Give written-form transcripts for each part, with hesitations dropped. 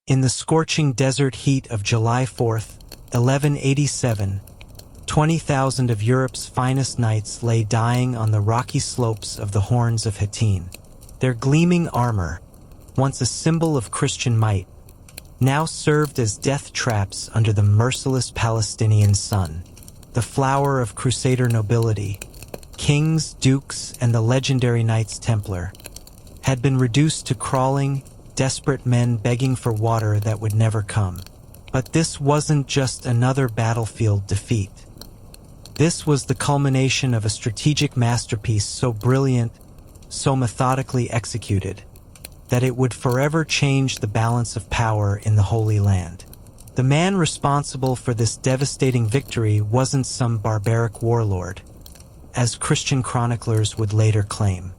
In the scorching desert heat of July 4th, 1187, 20,000 of Europe's finest knights lay dying on the rocky slopes of the Horns of Hattin. Their gleaming armor, once a symbol of Christian might, now served as death traps under the merciless Palestinian sun. The flower of Crusader nobility, kings, dukes, and the legendary Knights Templar, had been reduced to crawling, desperate men begging for water that would never come. But this wasn't just another battlefield defeat. This was the culmination of a strategic masterpiece so brilliant, so methodically executed, that it would forever change the balance of power in the Holy Land. The man responsible for this devastating victory wasn't some barbaric warlord, as Christian chroniclers would later claim.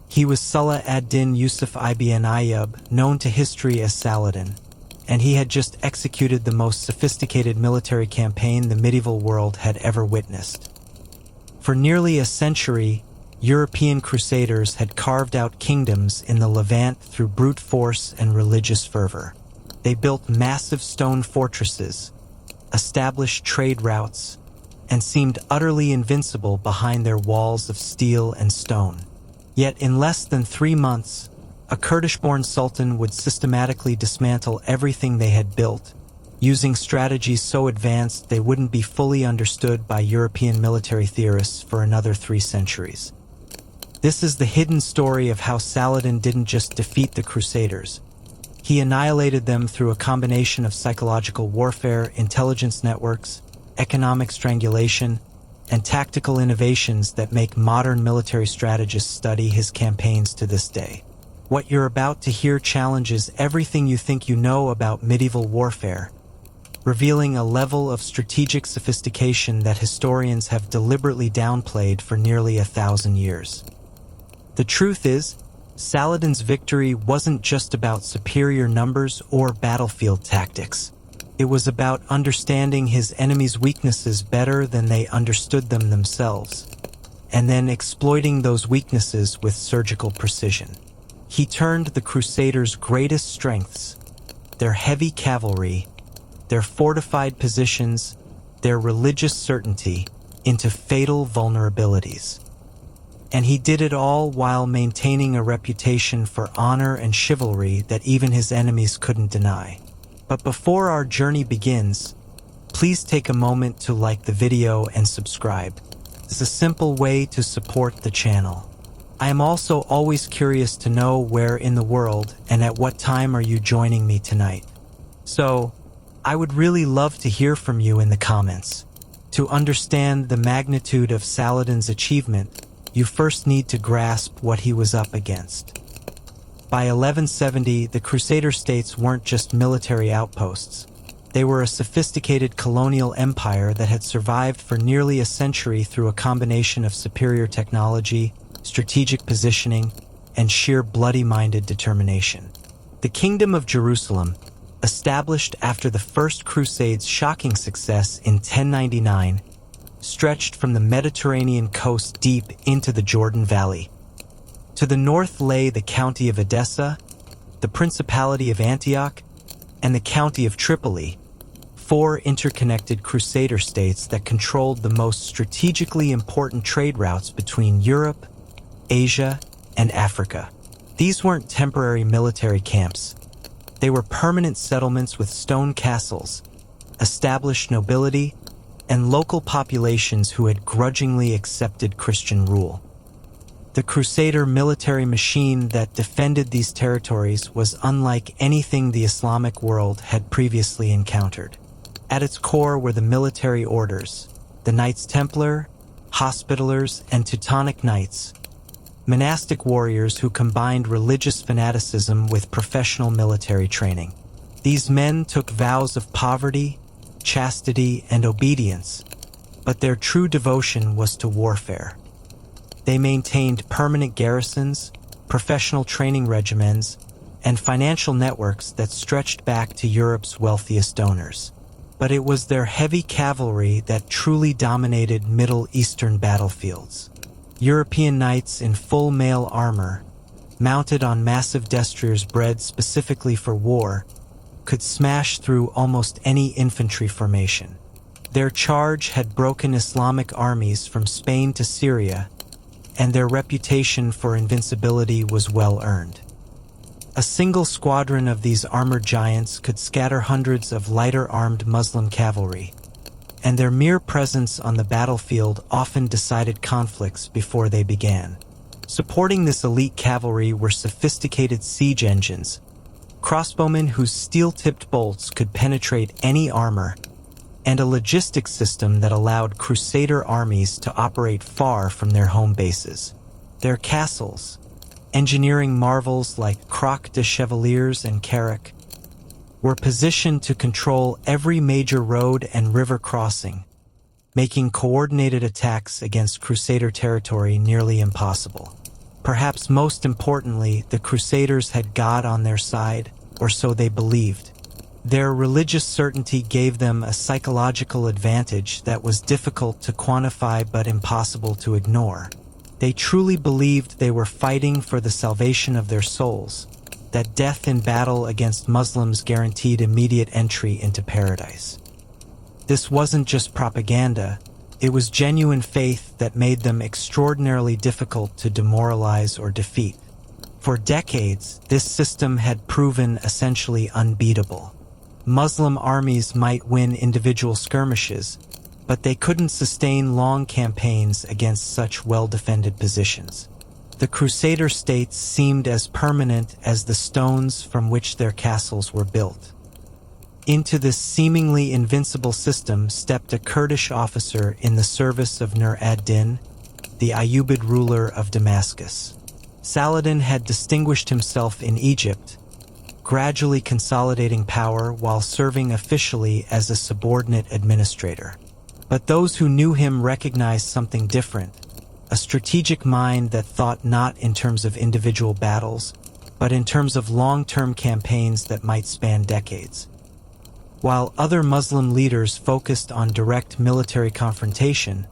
He was Salah ad-Din Yusuf ibn Ayyub, known to history as Saladin, and he had just executed the most sophisticated military campaign the medieval world had ever witnessed. For nearly a century, European Crusaders had carved out kingdoms in the Levant through brute force and religious fervor. They built massive stone fortresses, established trade routes, and seemed utterly invincible behind their walls of steel and stone. Yet in less than 3 months, a Kurdish-born sultan would systematically dismantle everything they had built, using strategies so advanced they wouldn't be fully understood by European military theorists for another 3 centuries. This is the hidden story of how Saladin didn't just defeat the Crusaders. He annihilated them through a combination of psychological warfare, intelligence networks, economic strangulation, and tactical innovations that make modern military strategists study his campaigns to this day. What you're about to hear challenges everything you think you know about medieval warfare, revealing a level of strategic sophistication that historians have deliberately downplayed for nearly 1,000 years. The truth is, Saladin's victory wasn't just about superior numbers or battlefield tactics. It was about understanding his enemies' weaknesses better than they understood them themselves, and then exploiting those weaknesses with surgical precision. He turned the Crusaders' greatest strengths, their heavy cavalry, their fortified positions, their religious certainty, into fatal vulnerabilities. And he did it all while maintaining a reputation for honor and chivalry that even his enemies couldn't deny. But before our journey begins, please take a moment to like the video and subscribe. It's a simple way to support the channel. I am also always curious to know where in the world and at what time are you joining me tonight. So, I would really love to hear from you in the comments. To understand the magnitude of Saladin's achievement, you first need to grasp what he was up against. By 1170, the Crusader states weren't just military outposts. They were a sophisticated colonial empire that had survived for nearly a century through a combination of superior technology, strategic positioning, and sheer bloody-minded determination. The Kingdom of Jerusalem, established after the First Crusade's shocking success in 1099, stretched from the Mediterranean coast deep into the Jordan Valley. To the north lay the county of Edessa, the Principality of Antioch, and the county of Tripoli, 4 interconnected Crusader states that controlled the most strategically important trade routes between Europe, Asia, and Africa. These weren't temporary military camps. They were permanent settlements with stone castles, established nobility, and local populations who had grudgingly accepted Christian rule. The Crusader military machine that defended these territories was unlike anything the Islamic world had previously encountered. At its core were the military orders, the Knights Templar, Hospitallers, and Teutonic Knights, monastic warriors who combined religious fanaticism with professional military training. These men took vows of poverty, chastity, and obedience, but their true devotion was to warfare. They maintained permanent garrisons, professional training regimens, and financial networks that stretched back to Europe's wealthiest donors. But it was their heavy cavalry that truly dominated Middle Eastern battlefields. European knights in full mail armor, mounted on massive destriers bred specifically for war, could smash through almost any infantry formation. Their charge had broken Islamic armies from Spain to Syria, and their reputation for invincibility was well earned. A single squadron of these armored giants could scatter hundreds of lighter-armed Muslim cavalry, and their mere presence on the battlefield often decided conflicts before they began. Supporting this elite cavalry were sophisticated siege engines, crossbowmen whose steel-tipped bolts could penetrate any armor, and a logistics system that allowed Crusader armies to operate far from their home bases. Their castles, engineering marvels like Croc de Chevaliers and Carrack, were positioned to control every major road and river crossing, making coordinated attacks against Crusader territory nearly impossible. Perhaps most importantly, the Crusaders had God on their side, or so they believed. Their religious certainty gave them a psychological advantage that was difficult to quantify but impossible to ignore. They truly believed they were fighting for the salvation of their souls, that death in battle against Muslims guaranteed immediate entry into paradise. This wasn't just propaganda, it was genuine faith that made them extraordinarily difficult to demoralize or defeat. For decades, this system had proven essentially unbeatable. Muslim armies might win individual skirmishes, but they couldn't sustain long campaigns against such well-defended positions. The Crusader states seemed as permanent as the stones from which their castles were built. Into this seemingly invincible system stepped a Kurdish officer in the service of Nur ad-Din, the Ayyubid ruler of Damascus. Saladin had distinguished himself in Egypt, gradually consolidating power while serving officially as a subordinate administrator. But those who knew him recognized something different, a strategic mind that thought not in terms of individual battles, but in terms of long-term campaigns that might span decades. While other Muslim leaders focused on direct military confrontation,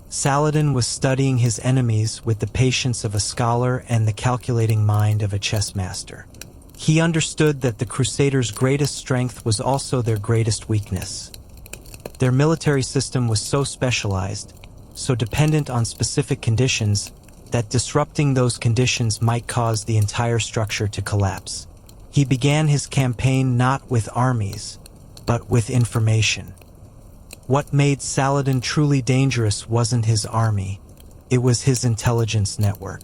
Saladin was studying his enemies with the patience of a scholar and the calculating mind of a chess master. He understood that the Crusaders' greatest strength was also their greatest weakness. Their military system was so specialized, so dependent on specific conditions, that disrupting those conditions might cause the entire structure to collapse. He began his campaign not with armies, but with information. What made Saladin truly dangerous wasn't his army, it was his intelligence network.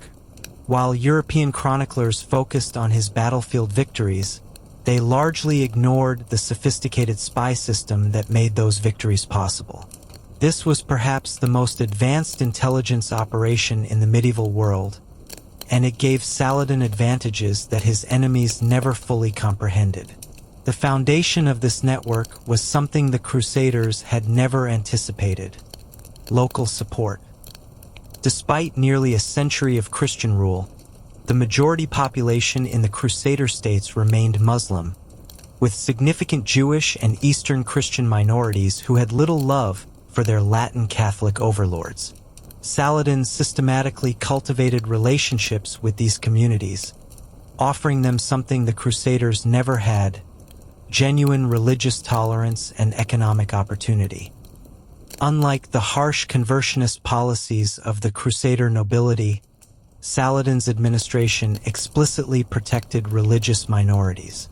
While European chroniclers focused on his battlefield victories, they largely ignored the sophisticated spy system that made those victories possible. This was perhaps the most advanced intelligence operation in the medieval world, and it gave Saladin advantages that his enemies never fully comprehended. The foundation of this network was something the Crusaders had never anticipated: local support. Despite nearly a century of Christian rule, the majority population in the Crusader states remained Muslim, with significant Jewish and Eastern Christian minorities who had little love for their Latin Catholic overlords. Saladin systematically cultivated relationships with these communities, offering them something the Crusaders never had: genuine religious tolerance and economic opportunity. Unlike the harsh conversionist policies of the Crusader nobility, Saladin's administration explicitly protected religious minorities.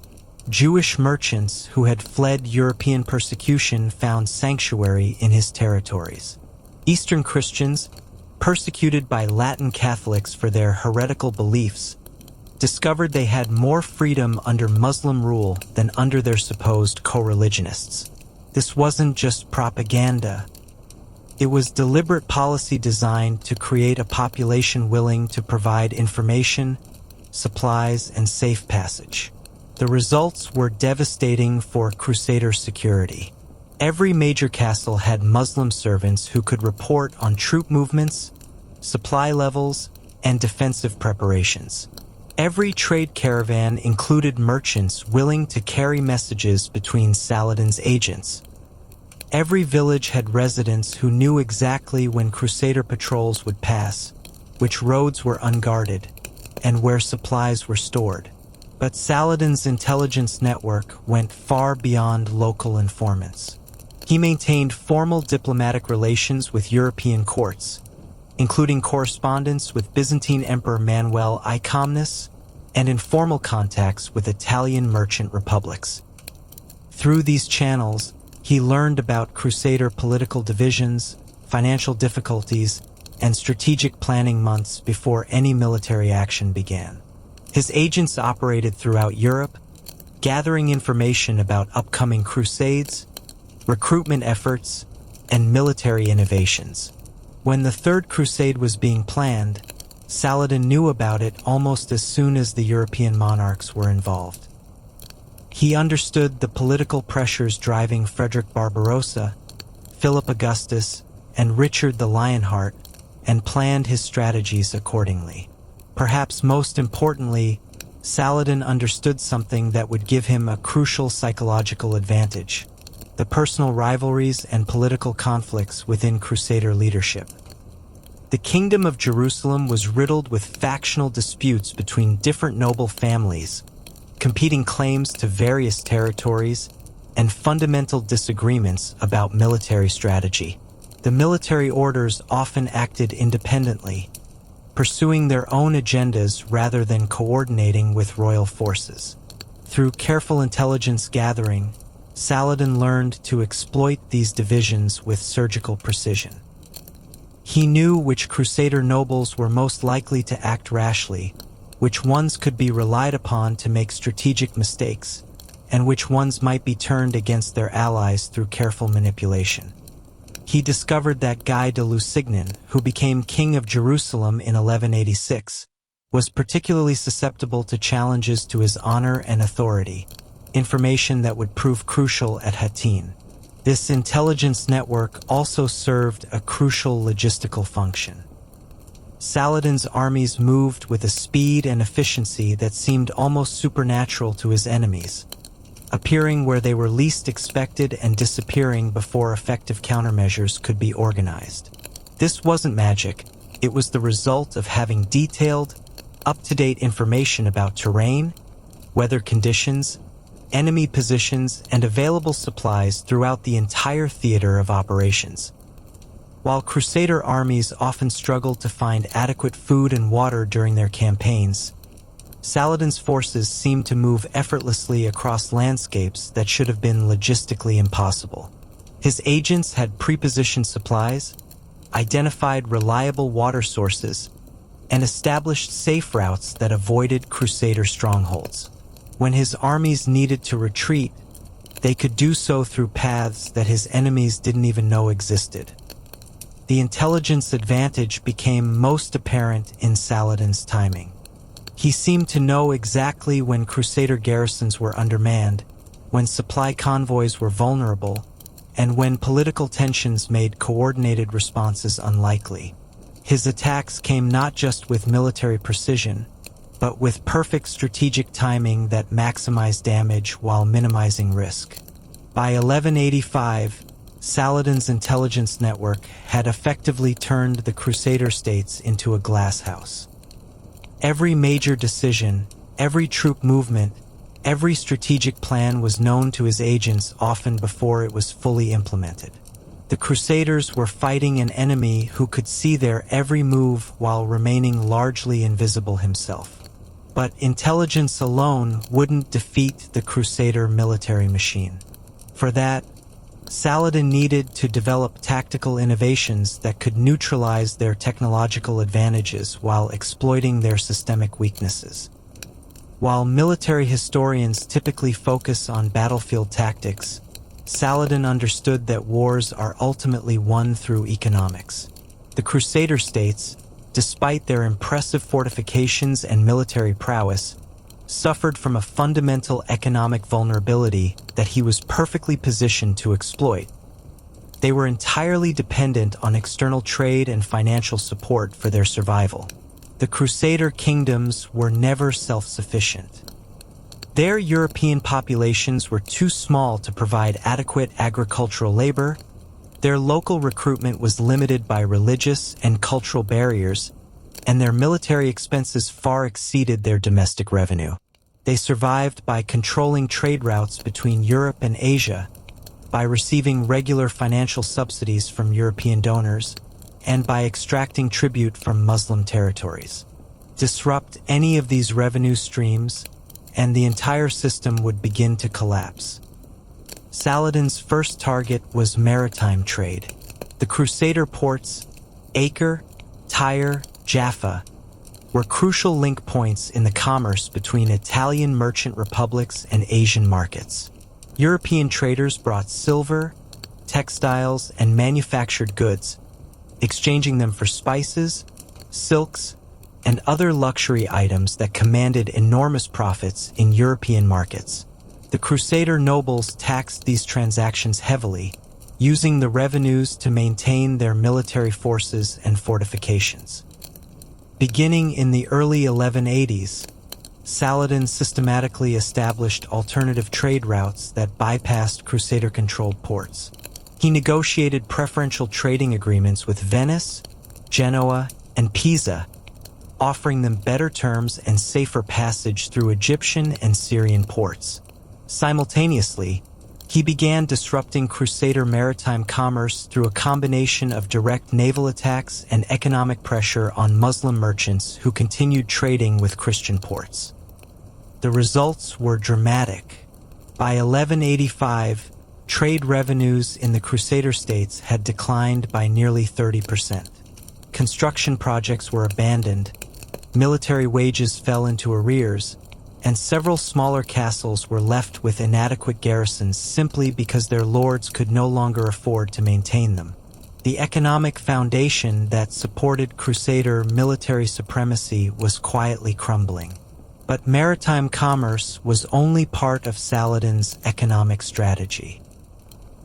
Jewish merchants who had fled European persecution found sanctuary in his territories. Eastern Christians, persecuted by Latin Catholics for their heretical beliefs, discovered they had more freedom under Muslim rule than under their supposed co-religionists. This wasn't just propaganda. It was deliberate policy designed to create a population willing to provide information, supplies, and safe passage. The results were devastating for Crusader security. Every major castle had Muslim servants who could report on troop movements, supply levels, and defensive preparations. Every trade caravan included merchants willing to carry messages between Saladin's agents. Every village had residents who knew exactly when Crusader patrols would pass, which roads were unguarded, and where supplies were stored. But Saladin's intelligence network went far beyond local informants. He maintained formal diplomatic relations with European courts, including correspondence with Byzantine Emperor Manuel I Comnenus and informal contacts with Italian merchant republics. Through these channels, he learned about Crusader political divisions, financial difficulties, and strategic planning months before any military action began. His agents operated throughout Europe, gathering information about upcoming crusades, recruitment efforts, and military innovations. When the Third Crusade was being planned, Saladin knew about it almost as soon as the European monarchs were involved. He understood the political pressures driving Frederick Barbarossa, Philip Augustus, and Richard the Lionheart, and planned his strategies accordingly. Perhaps most importantly, Saladin understood something that would give him a crucial psychological advantage: the personal rivalries and political conflicts within Crusader leadership. The Kingdom of Jerusalem was riddled with factional disputes between different noble families, competing claims to various territories, and fundamental disagreements about military strategy. The military orders often acted independently, pursuing their own agendas rather than coordinating with royal forces. Through careful intelligence gathering, Saladin learned to exploit these divisions with surgical precision. He knew which Crusader nobles were most likely to act rashly, which ones could be relied upon to make strategic mistakes, and which ones might be turned against their allies through careful manipulation. He discovered that Guy de Lusignan, who became King of Jerusalem in 1186, was particularly susceptible to challenges to his honor and authority, information that would prove crucial at Hattin. This intelligence network also served a crucial logistical function. Saladin's armies moved with a speed and efficiency that seemed almost supernatural to his enemies, appearing where they were least expected and disappearing before effective countermeasures could be organized. This wasn't magic, it was the result of having detailed, up-to-date information about terrain, weather conditions, enemy positions, and available supplies throughout the entire theater of operations. While Crusader armies often struggled to find adequate food and water during their campaigns, Saladin's forces seemed to move effortlessly across landscapes that should have been logistically impossible. His agents had pre-positioned supplies, identified reliable water sources, and established safe routes that avoided Crusader strongholds. When his armies needed to retreat, they could do so through paths that his enemies didn't even know existed. The intelligence advantage became most apparent in Saladin's timing. He seemed to know exactly when Crusader garrisons were undermanned, when supply convoys were vulnerable, and when political tensions made coordinated responses unlikely. His attacks came not just with military precision, but with perfect strategic timing that maximized damage while minimizing risk. By 1185, Saladin's intelligence network had effectively turned the Crusader states into a glass house. Every major decision, every troop movement, every strategic plan was known to his agents often before it was fully implemented. The Crusaders were fighting an enemy who could see their every move while remaining largely invisible himself. But intelligence alone wouldn't defeat the Crusader military machine. For that, Saladin needed to develop tactical innovations that could neutralize their technological advantages while exploiting their systemic weaknesses. While military historians typically focus on battlefield tactics, Saladin understood that wars are ultimately won through economics. The Crusader states, despite their impressive fortifications and military prowess, suffered from a fundamental economic vulnerability that he was perfectly positioned to exploit. They were entirely dependent on external trade and financial support for their survival. The Crusader kingdoms were never self-sufficient. Their European populations were too small to provide adequate agricultural labor, their local recruitment was limited by religious and cultural barriers, and their military expenses far exceeded their domestic revenue. They survived by controlling trade routes between Europe and Asia, by receiving regular financial subsidies from European donors, and by extracting tribute from Muslim territories. Disrupt any of these revenue streams, and the entire system would begin to collapse. Saladin's first target was maritime trade. The Crusader ports, Acre, Tyre, Jaffa, were crucial link points in the commerce between Italian merchant republics and Asian markets. European traders brought silver, textiles, and manufactured goods, exchanging them for spices, silks, and other luxury items that commanded enormous profits in European markets. The Crusader nobles taxed these transactions heavily, using the revenues to maintain their military forces and fortifications. Beginning in the early 1180s, Saladin systematically established alternative trade routes that bypassed Crusader-controlled ports. He negotiated preferential trading agreements with Venice, Genoa, and Pisa, offering them better terms and safer passage through Egyptian and Syrian ports. Simultaneously, he began disrupting Crusader maritime commerce through a combination of direct naval attacks and economic pressure on Muslim merchants who continued trading with Christian ports. The results were dramatic. By 1185, trade revenues in the Crusader states had declined by nearly 30%. Construction projects were abandoned, military wages fell into arrears, and several smaller castles were left with inadequate garrisons simply because their lords could no longer afford to maintain them. The economic foundation that supported Crusader military supremacy was quietly crumbling. But maritime commerce was only part of Saladin's economic strategy.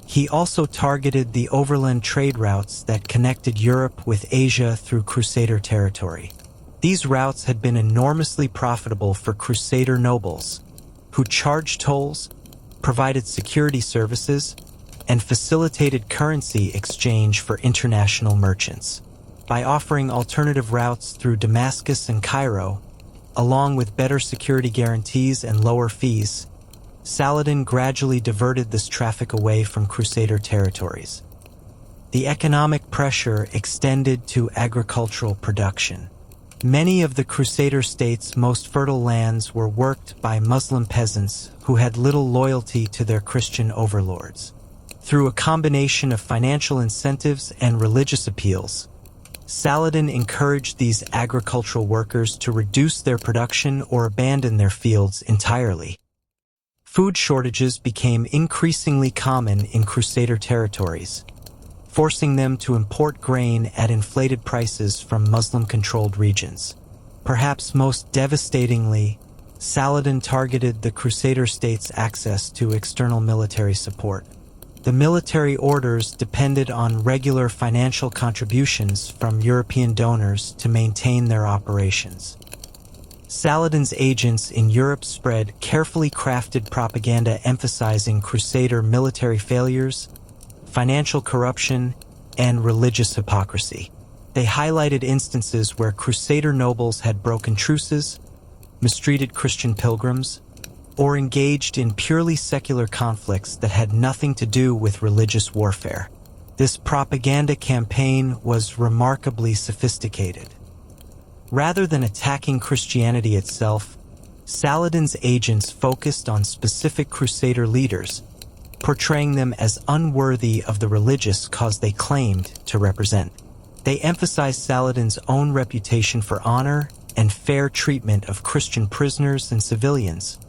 He also targeted the overland trade routes that connected Europe with Asia through Crusader territory. These routes had been enormously profitable for Crusader nobles, who charged tolls, provided security services, and facilitated currency exchange for international merchants. By offering alternative routes through Damascus and Cairo, along with better security guarantees and lower fees, Saladin gradually diverted this traffic away from Crusader territories. The economic pressure extended to agricultural production. Many of the Crusader states' most fertile lands were worked by Muslim peasants who had little loyalty to their Christian overlords. Through a combination of financial incentives and religious appeals, Saladin encouraged these agricultural workers to reduce their production or abandon their fields entirely. Food shortages became increasingly common in Crusader territories, forcing them to import grain at inflated prices from Muslim-controlled regions. Perhaps most devastatingly, Saladin targeted the Crusader states' access to external military support. The military orders depended on regular financial contributions from European donors to maintain their operations. Saladin's agents in Europe spread carefully crafted propaganda emphasizing Crusader military failures, financial corruption, and religious hypocrisy. They highlighted instances where Crusader nobles had broken truces, mistreated Christian pilgrims, or engaged in purely secular conflicts that had nothing to do with religious warfare. This propaganda campaign was remarkably sophisticated. Rather than attacking Christianity itself, Saladin's agents focused on specific Crusader leaders, portraying them as unworthy of the religious cause they claimed to represent. They emphasized Saladin's own reputation for honor and fair treatment of Christian prisoners and civilians,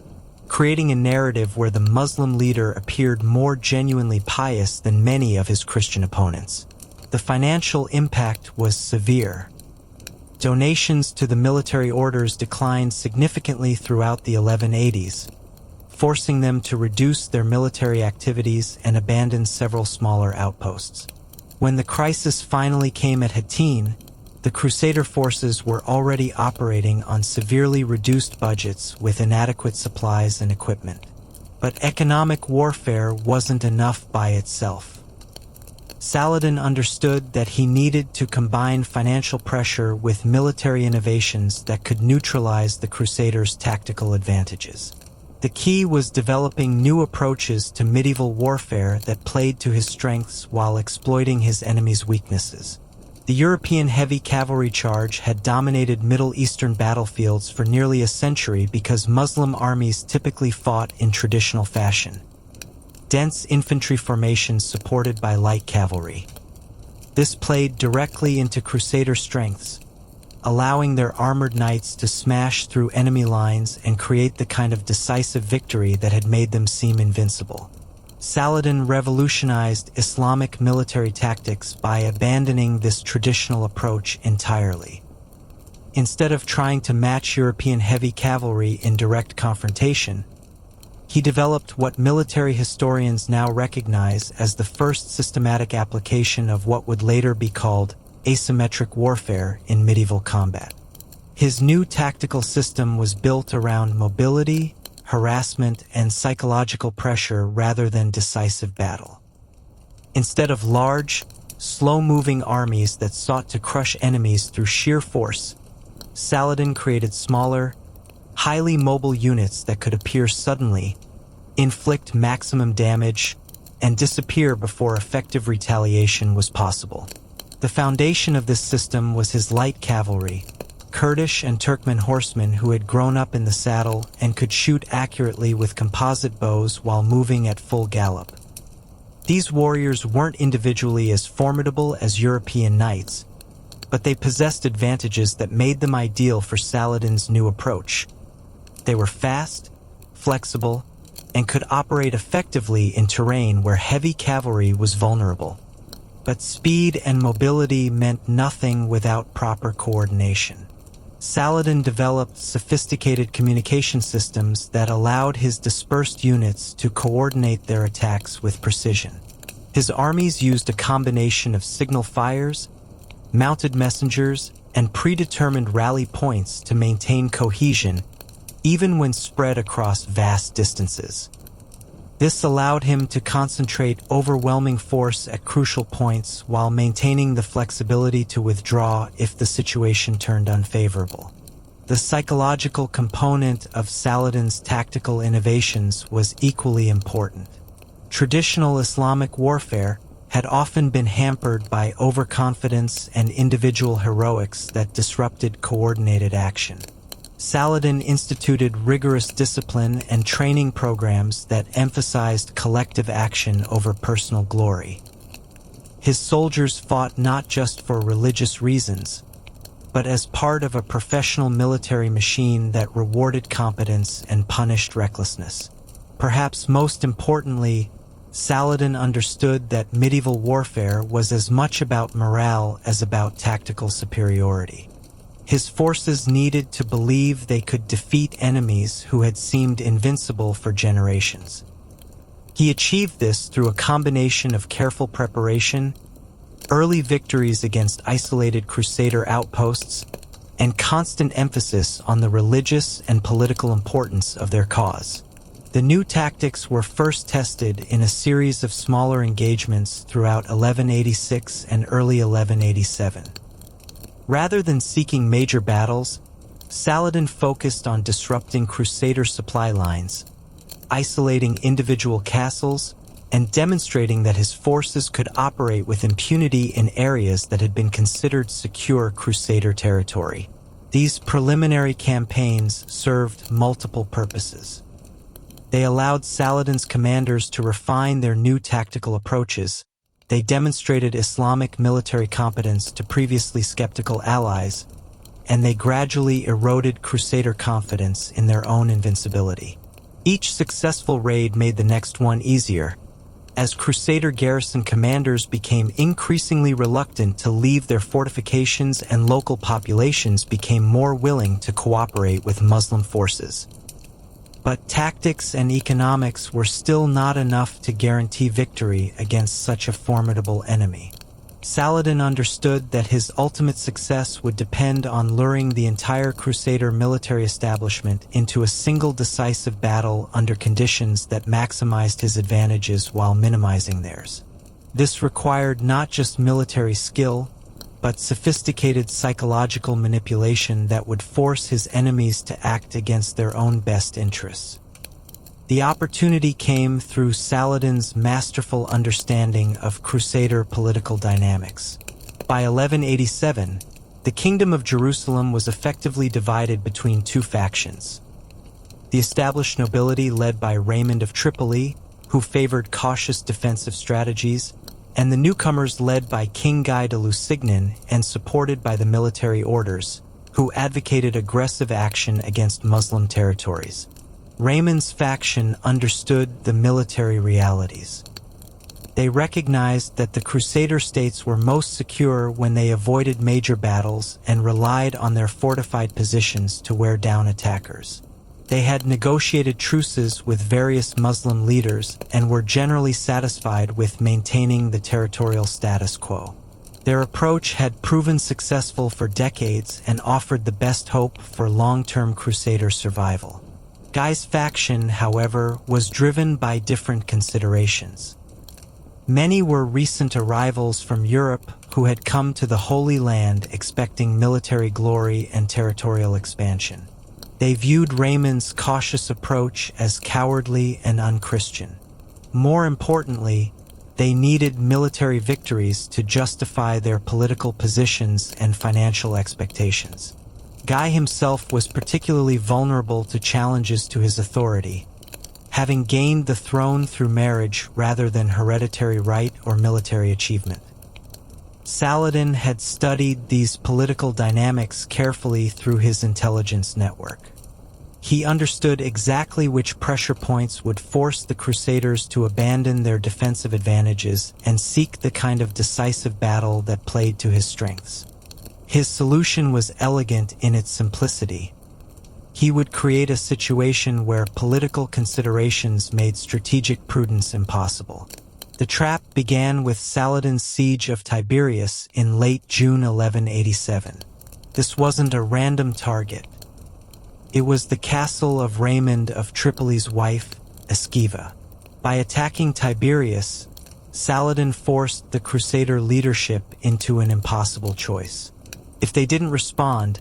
creating a narrative where the Muslim leader appeared more genuinely pious than many of his Christian opponents. The financial impact was severe. Donations to the military orders declined significantly throughout the 1180s, forcing them to reduce their military activities and abandon several smaller outposts. When the crisis finally came at Hattin, the Crusader forces were already operating on severely reduced budgets with inadequate supplies and equipment. But economic warfare wasn't enough by itself. Saladin understood that he needed to combine financial pressure with military innovations that could neutralize the Crusaders' tactical advantages. The key was developing new approaches to medieval warfare that played to his strengths while exploiting his enemies' weaknesses. The European heavy cavalry charge had dominated Middle Eastern battlefields for nearly a century because Muslim armies typically fought in traditional fashion. Dense infantry formations supported by light cavalry. This played directly into Crusader strengths, allowing their armored knights to smash through enemy lines and create the kind of decisive victory that had made them seem invincible. Saladin revolutionized Islamic military tactics by abandoning this traditional approach entirely. Instead of trying to match European heavy cavalry in direct confrontation, he developed what military historians now recognize as the first systematic application of what would later be called asymmetric warfare in medieval combat. His new tactical system was built around mobility, harassment, and psychological pressure rather than decisive battle. Instead of large, slow-moving armies that sought to crush enemies through sheer force, Saladin created smaller, highly mobile units that could appear suddenly, inflict maximum damage, and disappear before effective retaliation was possible. The foundation of this system was his light cavalry, Kurdish and Turkmen horsemen who had grown up in the saddle and could shoot accurately with composite bows while moving at full gallop. These warriors weren't individually as formidable as European knights, but they possessed advantages that made them ideal for Saladin's new approach. They were fast, flexible, and could operate effectively in terrain where heavy cavalry was vulnerable. But speed and mobility meant nothing without proper coordination. Saladin developed sophisticated communication systems that allowed his dispersed units to coordinate their attacks with precision. His armies used a combination of signal fires, mounted messengers, and predetermined rally points to maintain cohesion, even when spread across vast distances. This allowed him to concentrate overwhelming force at crucial points while maintaining the flexibility to withdraw if the situation turned unfavorable. The psychological component of Saladin's tactical innovations was equally important. Traditional Islamic warfare had often been hampered by overconfidence and individual heroics that disrupted coordinated action. Saladin instituted rigorous discipline and training programs that emphasized collective action over personal glory. His soldiers fought not just for religious reasons, but as part of a professional military machine that rewarded competence and punished recklessness. Perhaps most importantly, Saladin understood that medieval warfare was as much about morale as about tactical superiority. His forces needed to believe they could defeat enemies who had seemed invincible for generations. He achieved this through a combination of careful preparation, early victories against isolated Crusader outposts, and constant emphasis on the religious and political importance of their cause. The new tactics were first tested in a series of smaller engagements throughout 1186 and early 1187. Rather than seeking major battles, Saladin focused on disrupting Crusader supply lines, isolating individual castles, and demonstrating that his forces could operate with impunity in areas that had been considered secure Crusader territory. These preliminary campaigns served multiple purposes. They allowed Saladin's commanders to refine their new tactical approaches. They demonstrated Islamic military competence to previously skeptical allies, and they gradually eroded Crusader confidence in their own invincibility. Each successful raid made the next one easier, as Crusader garrison commanders became increasingly reluctant to leave their fortifications and local populations became more willing to cooperate with Muslim forces. But tactics and economics were still not enough to guarantee victory against such a formidable enemy. Saladin understood that his ultimate success would depend on luring the entire Crusader military establishment into a single decisive battle under conditions that maximized his advantages while minimizing theirs. This required not just military skill, but sophisticated psychological manipulation that would force his enemies to act against their own best interests. The opportunity came through Saladin's masterful understanding of Crusader political dynamics. By 1187, the Kingdom of Jerusalem was effectively divided between two factions. The established nobility led by Raymond of Tripoli, who favored cautious defensive strategies, and the newcomers led by King Guy de Lusignan and supported by the military orders, who advocated aggressive action against Muslim territories. Raymond's faction understood the military realities. They recognized that the Crusader states were most secure when they avoided major battles and relied on their fortified positions to wear down attackers. They had negotiated truces with various Muslim leaders and were generally satisfied with maintaining the territorial status quo. Their approach had proven successful for decades and offered the best hope for long-term Crusader survival. Guy's faction, however, was driven by different considerations. Many were recent arrivals from Europe who had come to the Holy Land expecting military glory and territorial expansion. They viewed Raymond's cautious approach as cowardly and unchristian. More importantly, they needed military victories to justify their political positions and financial expectations. Guy himself was particularly vulnerable to challenges to his authority, having gained the throne through marriage rather than hereditary right or military achievement. Saladin had studied these political dynamics carefully through his intelligence network. He understood exactly which pressure points would force the Crusaders to abandon their defensive advantages and seek the kind of decisive battle that played to his strengths. His solution was elegant in its simplicity. He would create a situation where political considerations made strategic prudence impossible. The trap began with Saladin's siege of Tiberias in late June 1187. This wasn't a random target. It was the castle of Raymond of Tripoli's wife, Esquiva. By attacking Tiberias, Saladin forced the Crusader leadership into an impossible choice. If they didn't respond,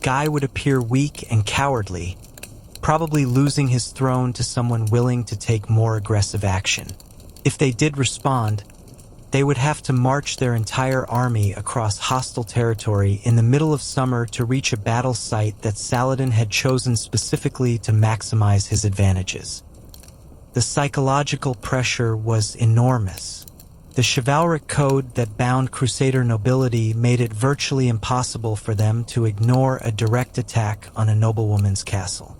Guy would appear weak and cowardly, probably losing his throne to someone willing to take more aggressive action. If they did respond, they would have to march their entire army across hostile territory in the middle of summer to reach a battle site that Saladin had chosen specifically to maximize his advantages. The psychological pressure was enormous. The chivalric code that bound Crusader nobility made it virtually impossible for them to ignore a direct attack on a noblewoman's castle.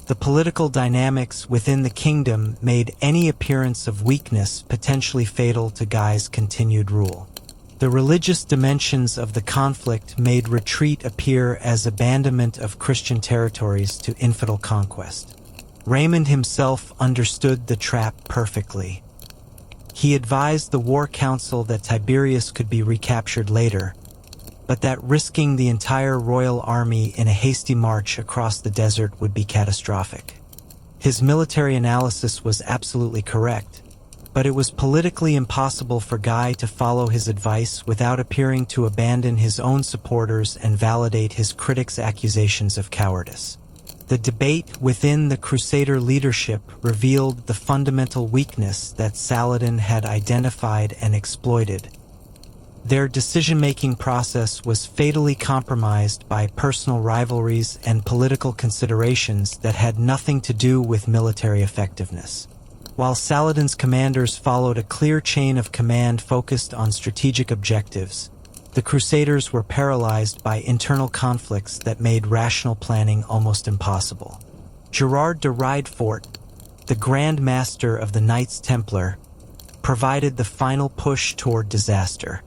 The political dynamics within the kingdom made any appearance of weakness potentially fatal to Guy's continued rule. The religious dimensions of the conflict made retreat appear as abandonment of Christian territories to infidel conquest. Raymond himself understood the trap perfectly. He advised the war council that Tiberias could be recaptured later, but that risking the entire royal army in a hasty march across the desert would be catastrophic. His military analysis was absolutely correct, but it was politically impossible for Guy to follow his advice without appearing to abandon his own supporters and validate his critics' accusations of cowardice. The debate within the Crusader leadership revealed the fundamental weakness that Saladin had identified and exploited. Their decision-making process was fatally compromised by personal rivalries and political considerations that had nothing to do with military effectiveness. While Saladin's commanders followed a clear chain of command focused on strategic objectives, the Crusaders were paralyzed by internal conflicts that made rational planning almost impossible. Gerard de Riedfort, the Grand Master of the Knights Templar, provided the final push toward disaster.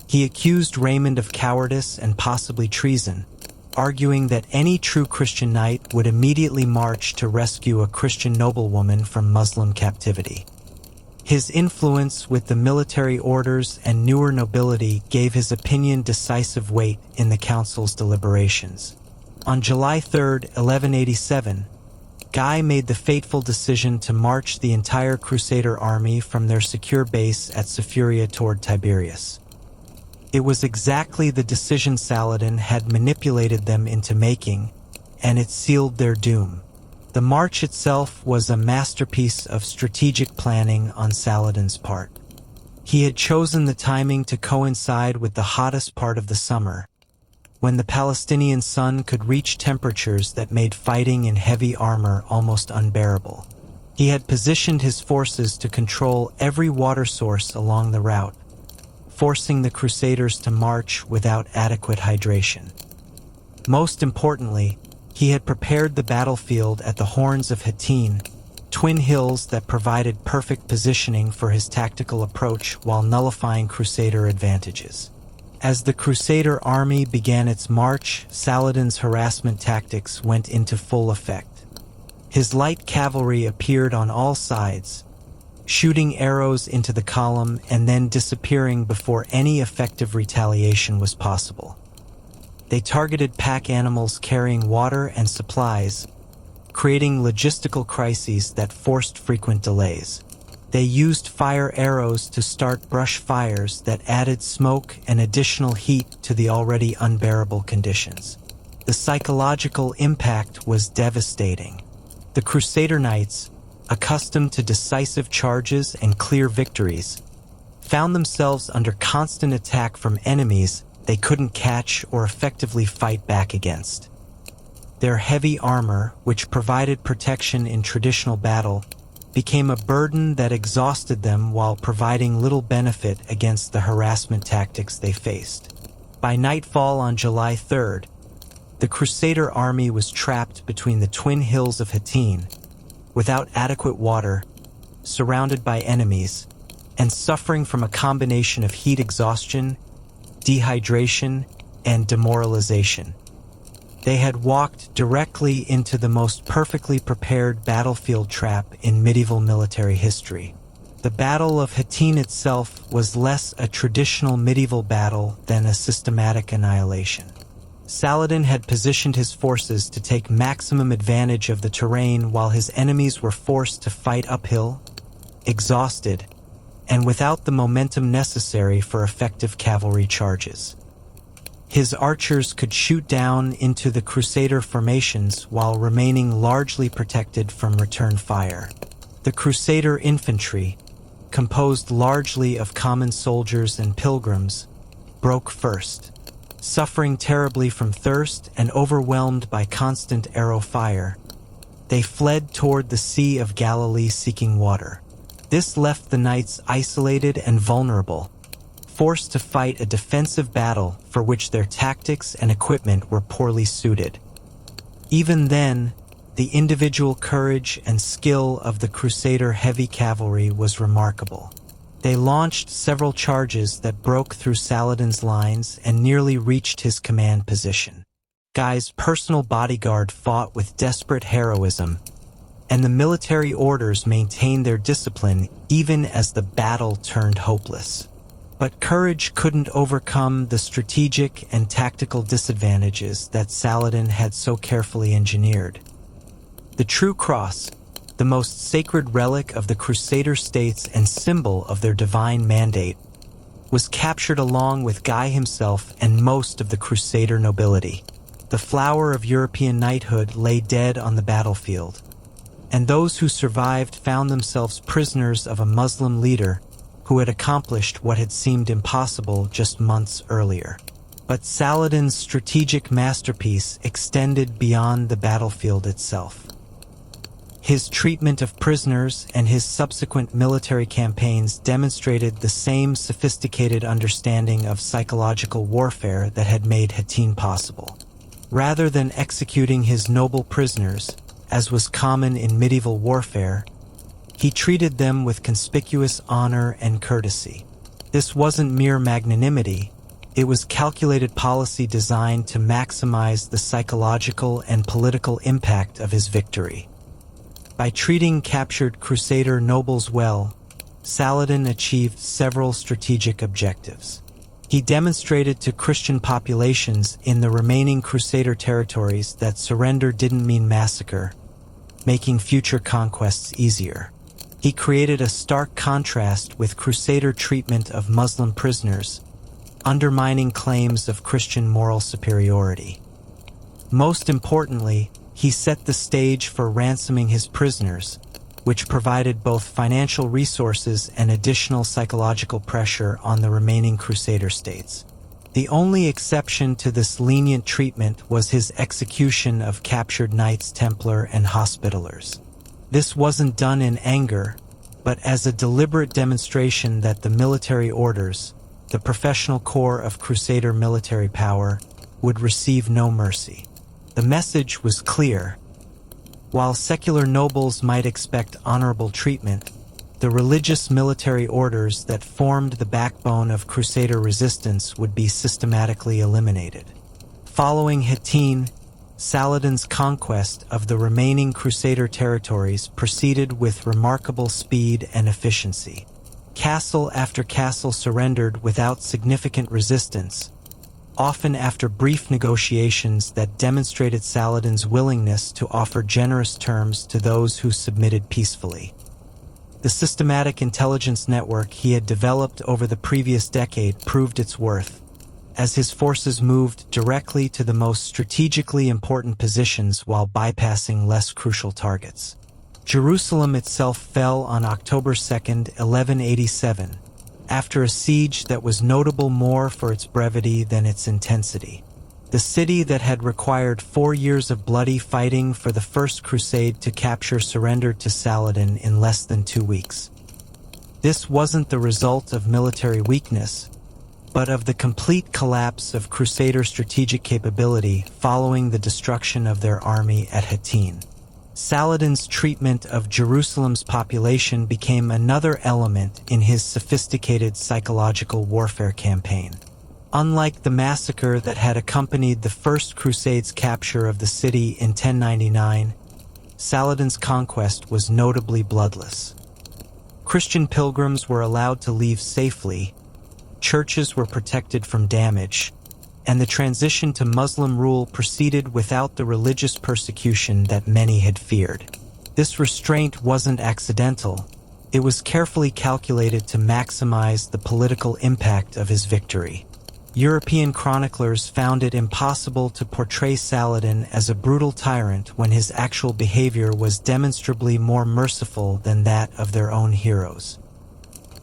He accused Raymond of cowardice and possibly treason, arguing that any true Christian knight would immediately march to rescue a Christian noblewoman from Muslim captivity. His influence with the military orders and newer nobility gave his opinion decisive weight in the council's deliberations. On July 3, 1187, Guy made the fateful decision to march the entire Crusader army from their secure base at Saphuria toward Tiberias. It was exactly the decision Saladin had manipulated them into making, and it sealed their doom. The march itself was a masterpiece of strategic planning on Saladin's part. He had chosen the timing to coincide with the hottest part of the summer, when the Palestinian sun could reach temperatures that made fighting in heavy armor almost unbearable. He had positioned his forces to control every water source along the route, forcing the Crusaders to march without adequate hydration. Most importantly, he had prepared the battlefield at the Horns of Hattin, twin hills that provided perfect positioning for his tactical approach while nullifying Crusader advantages. As the Crusader army began its march, Saladin's harassment tactics went into full effect. His light cavalry appeared on all sides, shooting arrows into the column and then disappearing before any effective retaliation was possible. They targeted pack animals carrying water and supplies, creating logistical crises that forced frequent delays. They used fire arrows to start brush fires that added smoke and additional heat to the already unbearable conditions. The psychological impact was devastating. The Crusader knights, accustomed to decisive charges and clear victories, found themselves under constant attack from enemies they couldn't catch or effectively fight back against. Their heavy armor, which provided protection in traditional battle, became a burden that exhausted them while providing little benefit against the harassment tactics they faced. By nightfall on July 3rd, the Crusader army was trapped between the twin hills of Hattin, without adequate water, surrounded by enemies, and suffering from a combination of heat exhaustion, dehydration, and demoralization. They had walked directly into the most perfectly prepared battlefield trap in medieval military history. The Battle of Hattin itself was less a traditional medieval battle than a systematic annihilation. Saladin had positioned his forces to take maximum advantage of the terrain while his enemies were forced to fight uphill, exhausted, and without the momentum necessary for effective cavalry charges. His archers could shoot down into the Crusader formations while remaining largely protected from return fire. The Crusader infantry, composed largely of common soldiers and pilgrims, broke first. Suffering terribly from thirst and overwhelmed by constant arrow fire, they fled toward the Sea of Galilee seeking water. This left the knights isolated and vulnerable, forced to fight a defensive battle for which their tactics and equipment were poorly suited. Even then, the individual courage and skill of the Crusader heavy cavalry was remarkable. They launched several charges that broke through Saladin's lines and nearly reached his command position. Guy's personal bodyguard fought with desperate heroism, and the military orders maintained their discipline even as the battle turned hopeless. But courage couldn't overcome the strategic and tactical disadvantages that Saladin had so carefully engineered. The True Cross, the most sacred relic of the Crusader states and symbol of their divine mandate, was captured along with Guy himself and most of the Crusader nobility. The flower of European knighthood lay dead on the battlefield, and those who survived found themselves prisoners of a Muslim leader who had accomplished what had seemed impossible just months earlier. But Saladin's strategic masterpiece extended beyond the battlefield itself. His treatment of prisoners and his subsequent military campaigns demonstrated the same sophisticated understanding of psychological warfare that had made Hattin possible. Rather than executing his noble prisoners, as was common in medieval warfare, he treated them with conspicuous honor and courtesy. This wasn't mere magnanimity, it was calculated policy designed to maximize the psychological and political impact of his victory. By treating captured Crusader nobles well, Saladin achieved several strategic objectives. He demonstrated to Christian populations in the remaining Crusader territories that surrender didn't mean massacre, making future conquests easier. He created a stark contrast with Crusader treatment of Muslim prisoners, undermining claims of Christian moral superiority. Most importantly, he set the stage for ransoming his prisoners, which provided both financial resources and additional psychological pressure on the remaining Crusader states. The only exception to this lenient treatment was his execution of captured Knights Templar and Hospitallers. This wasn't done in anger, but as a deliberate demonstration that the military orders, the professional core of Crusader military power, would receive no mercy. The message was clear. While secular nobles might expect honorable treatment, the religious military orders that formed the backbone of Crusader resistance would be systematically eliminated. Following Hattin, Saladin's conquest of the remaining Crusader territories proceeded with remarkable speed and efficiency. Castle after castle surrendered without significant resistance, often after brief negotiations that demonstrated Saladin's willingness to offer generous terms to those who submitted peacefully. The systematic intelligence network he had developed over the previous decade proved its worth, as his forces moved directly to the most strategically important positions while bypassing less crucial targets. Jerusalem itself fell on October 2, 1187, after a siege that was notable more for its brevity than its intensity. The city that had required 4 years of bloody fighting for the First Crusade to capture surrendered to Saladin in less than 2 weeks. This wasn't the result of military weakness, but of the complete collapse of Crusader strategic capability following the destruction of their army at Hattin. Saladin's treatment of Jerusalem's population became another element in his sophisticated psychological warfare campaign. Unlike the massacre that had accompanied the First Crusade's capture of the city in 1099, Saladin's conquest was notably bloodless. Christian pilgrims were allowed to leave safely, churches were protected from damage, and the transition to Muslim rule proceeded without the religious persecution that many had feared. This restraint wasn't accidental. It was carefully calculated to maximize the political impact of his victory. European chroniclers found it impossible to portray Saladin as a brutal tyrant when his actual behavior was demonstrably more merciful than that of their own heroes.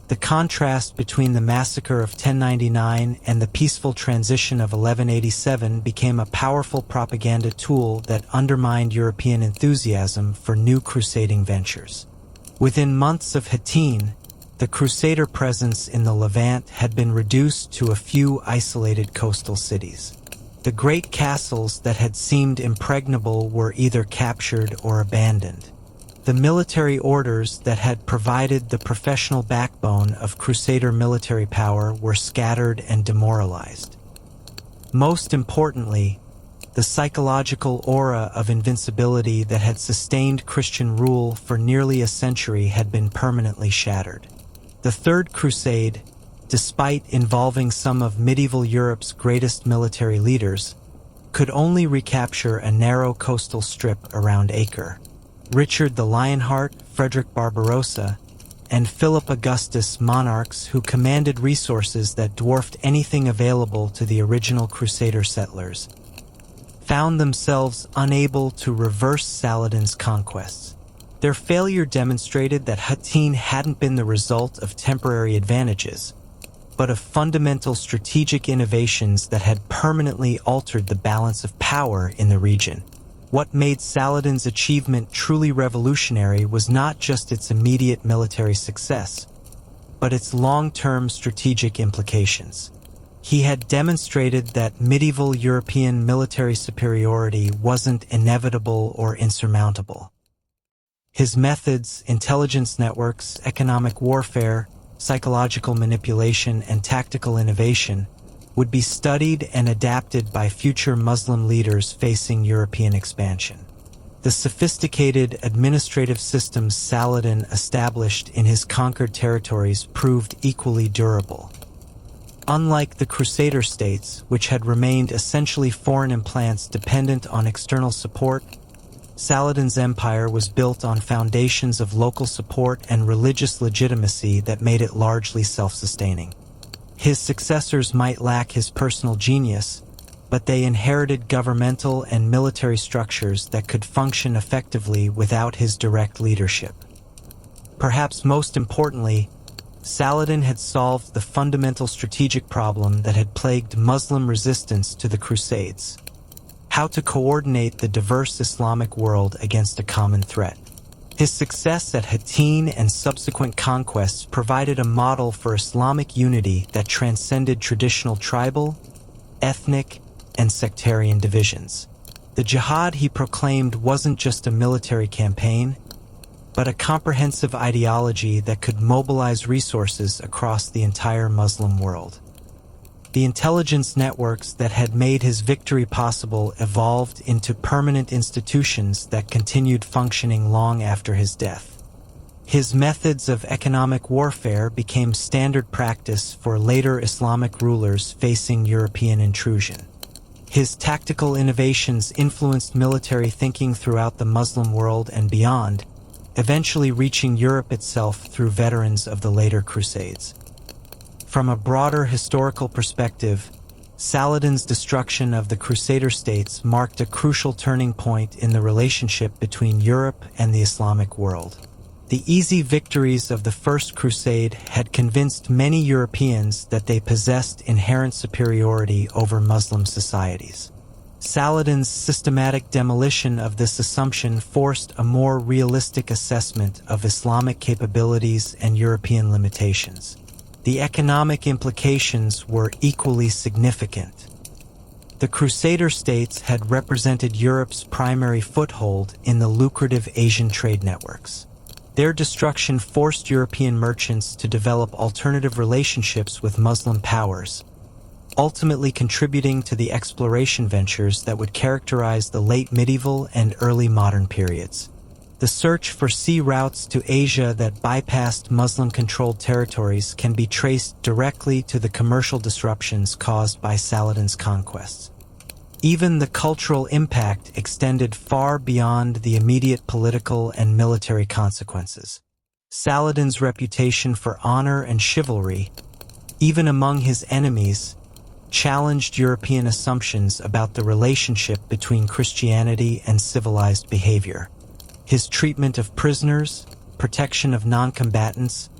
The contrast between the massacre of 1099 and the peaceful transition of 1187 became a powerful propaganda tool that undermined European enthusiasm for new crusading ventures. Within months of Hattin, the Crusader presence in the Levant had been reduced to a few isolated coastal cities. The great castles that had seemed impregnable were either captured or abandoned. The military orders that had provided the professional backbone of Crusader military power were scattered and demoralized. Most importantly, the psychological aura of invincibility that had sustained Christian rule for nearly a century had been permanently shattered. The Third Crusade, despite involving some of medieval Europe's greatest military leaders, could only recapture a narrow coastal strip around Acre. Richard the Lionheart, Frederick Barbarossa, and Philip Augustus, monarchs who commanded resources that dwarfed anything available to the original Crusader settlers, found themselves unable to reverse Saladin's conquests. Their failure demonstrated that Hattin hadn't been the result of temporary advantages, but of fundamental strategic innovations that had permanently altered the balance of power in the region. What made Saladin's achievement truly revolutionary was not just its immediate military success, but its long-term strategic implications. He had demonstrated that medieval European military superiority wasn't inevitable or insurmountable. His methods, intelligence networks, economic warfare, psychological manipulation, and tactical innovation would be studied and adapted by future Muslim leaders facing European expansion. The sophisticated administrative systems Saladin established in his conquered territories proved equally durable. Unlike the Crusader states, which had remained essentially foreign implants dependent on external support, Saladin's empire was built on foundations of local support and religious legitimacy that made it largely self-sustaining. His successors might lack his personal genius, but they inherited governmental and military structures that could function effectively without his direct leadership. Perhaps most importantly, Saladin had solved the fundamental strategic problem that had plagued Muslim resistance to the Crusades: how to coordinate the diverse Islamic world against a common threat. His success at Hattin and subsequent conquests provided a model for Islamic unity that transcended traditional tribal, ethnic, and sectarian divisions. The jihad he proclaimed wasn't just a military campaign, but a comprehensive ideology that could mobilize resources across the entire Muslim world. The intelligence networks that had made his victory possible evolved into permanent institutions that continued functioning long after his death. His methods of economic warfare became standard practice for later Islamic rulers facing European intrusion. His tactical innovations influenced military thinking throughout the Muslim world and beyond, eventually reaching Europe itself through veterans of the later Crusades. From a broader historical perspective, Saladin's destruction of the Crusader states marked a crucial turning point in the relationship between Europe and the Islamic world. The easy victories of the First Crusade had convinced many Europeans that they possessed inherent superiority over Muslim societies. Saladin's systematic demolition of this assumption forced a more realistic assessment of Islamic capabilities and European limitations. The economic implications were equally significant. The Crusader states had represented Europe's primary foothold in the lucrative Asian trade networks. Their destruction forced European merchants to develop alternative relationships with Muslim powers, ultimately contributing to the exploration ventures that would characterize the late medieval and early modern periods. The search for sea routes to Asia that bypassed Muslim-controlled territories can be traced directly to the commercial disruptions caused by Saladin's conquests. Even the cultural impact extended far beyond the immediate political and military consequences. Saladin's reputation for honor and chivalry, even among his enemies, challenged European assumptions about the relationship between Christianity and civilized behavior. His treatment of prisoners, protection of non-combatants,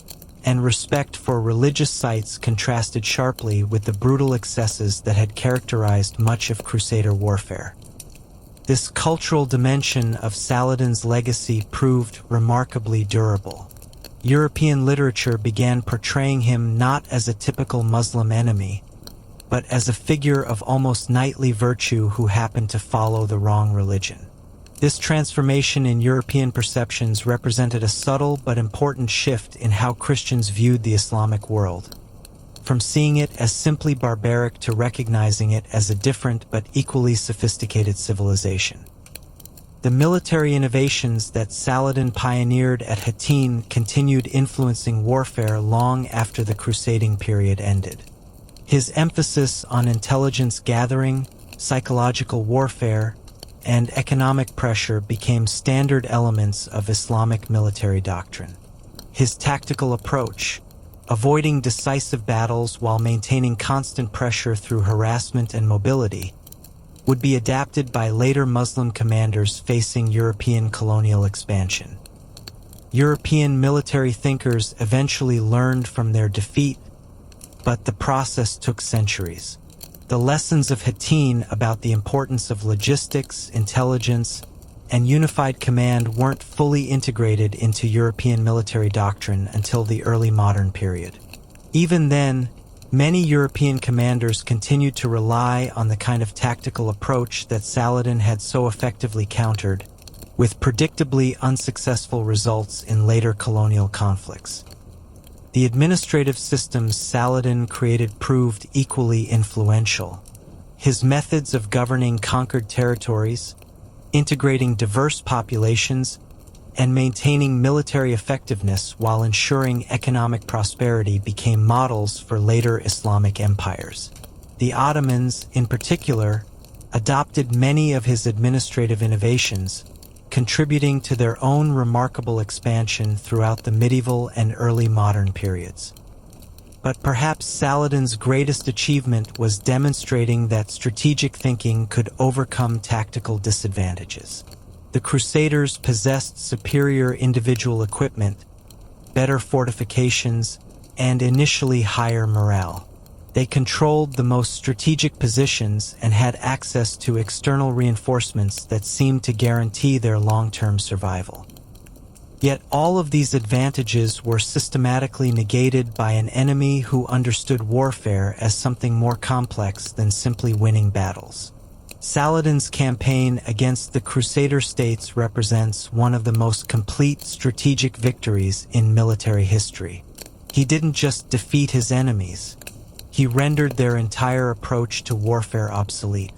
and respect for religious sites contrasted sharply with the brutal excesses that had characterized much of Crusader warfare. This cultural dimension of Saladin's legacy proved remarkably durable. European literature began portraying him not as a typical Muslim enemy, but as a figure of almost knightly virtue who happened to follow the wrong religion. This transformation in European perceptions represented a subtle but important shift in how Christians viewed the Islamic world, from seeing it as simply barbaric to recognizing it as a different but equally sophisticated civilization. The military innovations that Saladin pioneered at Hattin continued influencing warfare long after the crusading period ended. His emphasis on intelligence gathering, psychological warfare, and economic pressure became standard elements of Islamic military doctrine. His tactical approach, avoiding decisive battles while maintaining constant pressure through harassment and mobility, would be adapted by later Muslim commanders facing European colonial expansion. European military thinkers eventually learned from their defeat, but the process took centuries. The lessons of Hattin about the importance of logistics, intelligence, and unified command weren't fully integrated into European military doctrine until the early modern period. Even then, many European commanders continued to rely on the kind of tactical approach that Saladin had so effectively countered, with predictably unsuccessful results in later colonial conflicts. The administrative systems Saladin created proved equally influential. His methods of governing conquered territories, integrating diverse populations, and maintaining military effectiveness while ensuring economic prosperity became models for later Islamic empires. The Ottomans, in particular, adopted many of his administrative innovations, contributing to their own remarkable expansion throughout the medieval and early modern periods. But perhaps Saladin's greatest achievement was demonstrating that strategic thinking could overcome tactical disadvantages. The Crusaders possessed superior individual equipment, better fortifications, and initially higher morale. They controlled the most strategic positions and had access to external reinforcements that seemed to guarantee their long-term survival. Yet all of these advantages were systematically negated by an enemy who understood warfare as something more complex than simply winning battles. Saladin's campaign against the Crusader states represents one of the most complete strategic victories in military history. He didn't just defeat his enemies, he rendered their entire approach to warfare obsolete.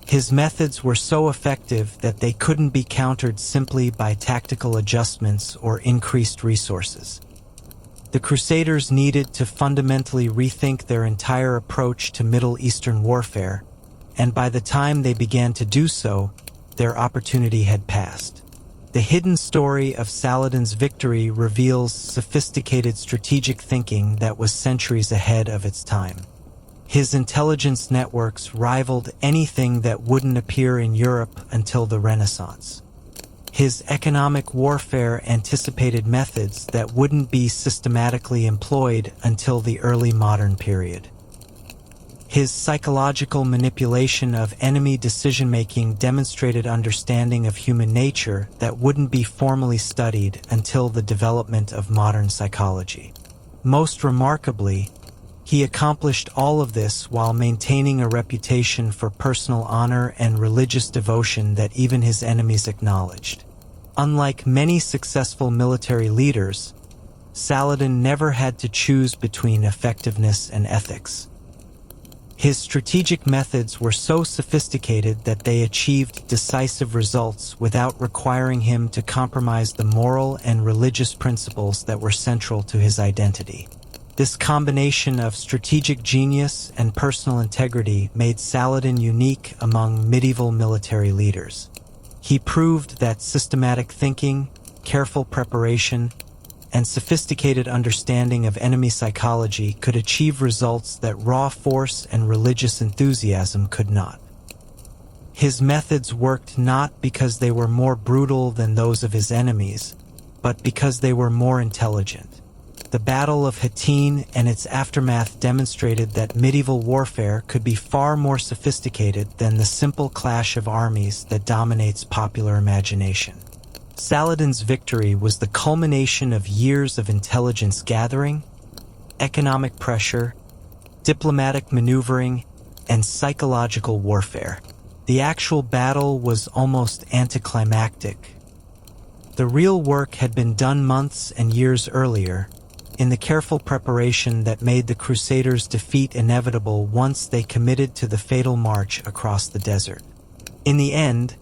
His methods were so effective that they couldn't be countered simply by tactical adjustments or increased resources. The Crusaders needed to fundamentally rethink their entire approach to Middle Eastern warfare, and by the time they began to do so, their opportunity had passed. The hidden story of Saladin's victory reveals sophisticated strategic thinking that was centuries ahead of its time. His intelligence networks rivaled anything that wouldn't appear in Europe until the Renaissance. His economic warfare anticipated methods that wouldn't be systematically employed until the early modern period. His psychological manipulation of enemy decision-making demonstrated understanding of human nature that wouldn't be formally studied until the development of modern psychology. Most remarkably, he accomplished all of this while maintaining a reputation for personal honor and religious devotion that even his enemies acknowledged. Unlike many successful military leaders, Saladin never had to choose between effectiveness and ethics. His strategic methods were so sophisticated that they achieved decisive results without requiring him to compromise the moral and religious principles that were central to his identity. This combination of strategic genius and personal integrity made Saladin unique among medieval military leaders. He proved that systematic thinking, careful preparation, and sophisticated understanding of enemy psychology could achieve results that raw force and religious enthusiasm could not. His methods worked not because they were more brutal than those of his enemies, but because they were more intelligent. The Battle of Hattin and its aftermath demonstrated that medieval warfare could be far more sophisticated than the simple clash of armies that dominates popular imagination. Saladin's victory was the culmination of years of intelligence gathering, economic pressure, diplomatic maneuvering, and psychological warfare. The actual battle was almost anticlimactic. The real work had been done months and years earlier, in the careful preparation that made the Crusaders' defeat inevitable once they committed to the fatal march across the desert. In the end,